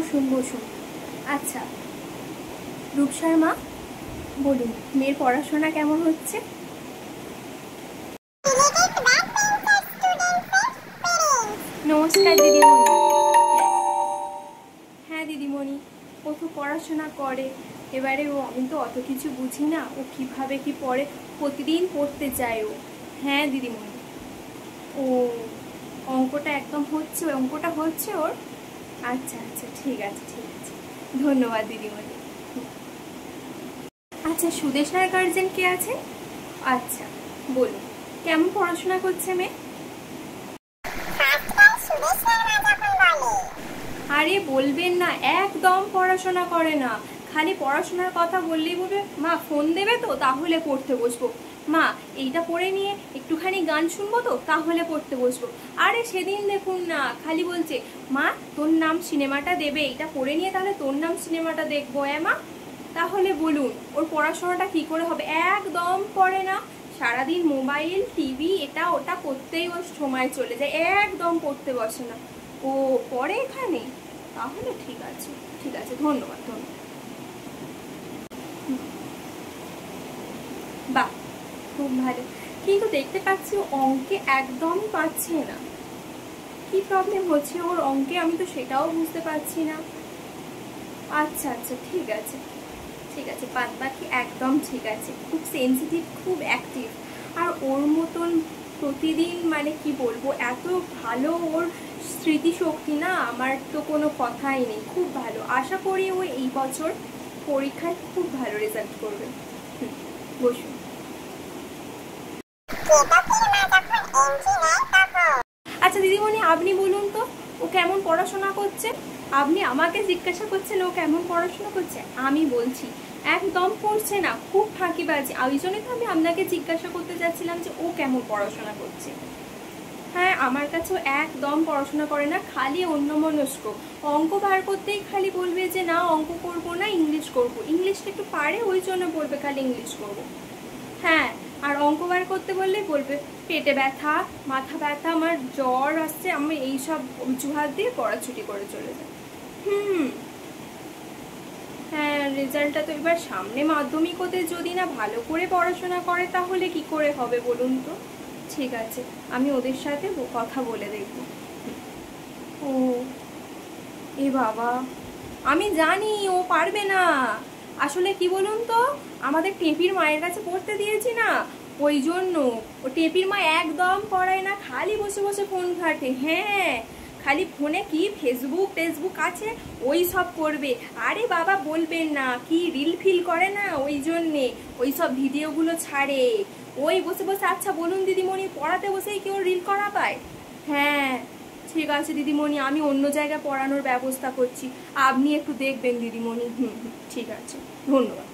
বসুন বসুন। আচ্ছা রূপসার মা, বলুন মেয়ের পড়াশোনা কেমন হচ্ছে? নমস্কার দিদিমণি। হ্যাঁ দিদিমণি, ও তো পড়াশোনা করে, এবারে ও আমি তো অত কিছু বুঝি না, ও কিভাবে কি পড়ে, প্রতিদিন পড়তে চায় ও। হ্যাঁ দিদিমণি। ও অঙ্কটা একদম হচ্ছে, অঙ্কটা হচ্ছে ওর? আচ্ছা আচ্ছা ঠিক আছে ঠিক আছে, ধন্যবাদ দিদিমণি। আচ্ছা সুদেশনার গার্জেন কে আছে? আচ্ছা বলুন কেমন পড়াশোনা করছে মেয়ে? আরে বলবেন না, একদম পড়াশোনা করে না, খালি পড়াশোনার কথা বললেই বলবে মা ফোন দেবে তো তাহলে পড়তে বসবো, মা এইটা পড়ে নিয়ে একটুখানি গান শুনবো তো তাহলে পড়তে বসবো। আরে সেদিন দেখুন না খালি বলছে মা তোর নাম সিনেমাটা দেবে, এইটা পড়ে নিয়ে তাহলে তোর নাম সিনেমাটা দেখবো। মা তাহলে বলুন ওর পড়াশোনাটা কি করে হবে? একদম পড়ে না, সারাদিন মোবাইল টিভি এটা ওটা করতেই ওর সময় চলে যায়, একদম পড়তে বসে না। ও পড়ে এখানে? তাহলে ঠিক আছে ঠিক আছে, ধন্যবাদ ধন্যবাদ। বাহ খুব ভালো, কিন্তু দেখতে পাচ্ছি ও অঙ্কে একদমই পাচ্ছে না, কি প্রবলেম হচ্ছে ওর অঙ্কে আমি তো সেটাও বুঝতে পারছি না। আচ্ছা আচ্ছা ঠিক আছে ঠিক আছে, বাদ বাকি একদম ঠিক আছে, খুব সেন্সিটিভ খুব অ্যাক্টিভ, আর ওর মতন প্রতিদিন মানে কি বলবো এত ভালো ওর স্মৃতিশক্তি না, আমার তো কোনো কথাই নেই, খুব ভালো, আশা করি ও এই বছর পরীক্ষায় খুব ভালো রেজাল্ট করবে। বসুন। আচ্ছা দিদিমণি আপনি বলুন তো ও কেমন পড়াশোনা করছে? আপনি আমাকে জিজ্ঞাসা করছেন ও কেমন পড়াশোনা করছে? আমি বলছি একদম পড়ছে না, খুব ফাঁকিবাজি, ওই জন্যই তো আমি আপনাকে জিজ্ঞাসা করতে যাচ্ছিলাম যে ও কেমন পড়াশোনা করছে। হ্যাঁ আমার কাছেও একদম পড়াশোনা করে না, খালি অন্যমনস্ক, অঙ্ক বার করতেই খালি বলবে যে না অঙ্ক করবো না ইংলিশ করবো, ইংলিশটা একটু পারে ওই জন্য বলবে খালি ইংলিশ করবো। হ্যাঁ আর অঙ্ক বার করতে বললেই বলবে পেটে ব্যথা মাথা ব্যথা আমার জ্বর আসছে, আমি এইসব অজুহাত দিয়ে পড়াছুটি করে চলে যাই। হ্যাঁ রেজাল্টটা তো এবার সামনে মাধ্যমিক হতে যদি না ভালো করে পড়াশোনা করে তাহলে কি করে হবে বলুন তো? ঠিক আছে আমি ওদের সাথে কথা বলে দেখব। ও এ বাবা, আমি জানি ও পারবে না, আসলে কি বলুন তো আমাদের টেপির মায়ের কাছে পড়তে দিয়েছি না, ওই জন্য ও টেপির মা একদম পড়ায় না, খালি বসে বসে ফোন ঘাটে। হ্যাঁ খালি ফোনে কি ফেসবুক টেসবুক আছে ওই সব করবে, আরে বাবা বলবেন না কি রিল ফিল করে না ওই জন্যে ওই সব ভিডিওগুলো ছাড়ে, ওই বসে বসে। আচ্ছা বলুন দিদিমণি পড়াতে বসেই কেউ রিল করা পায়? হ্যাঁ ঠিক আছে দিদিমণি আমি অন্য জায়গায় পড়ানোর ব্যবস্থা করছি, আপনি একটু দেখবেন দিদিমণি। ঠিক আছে ধন্যবাদ।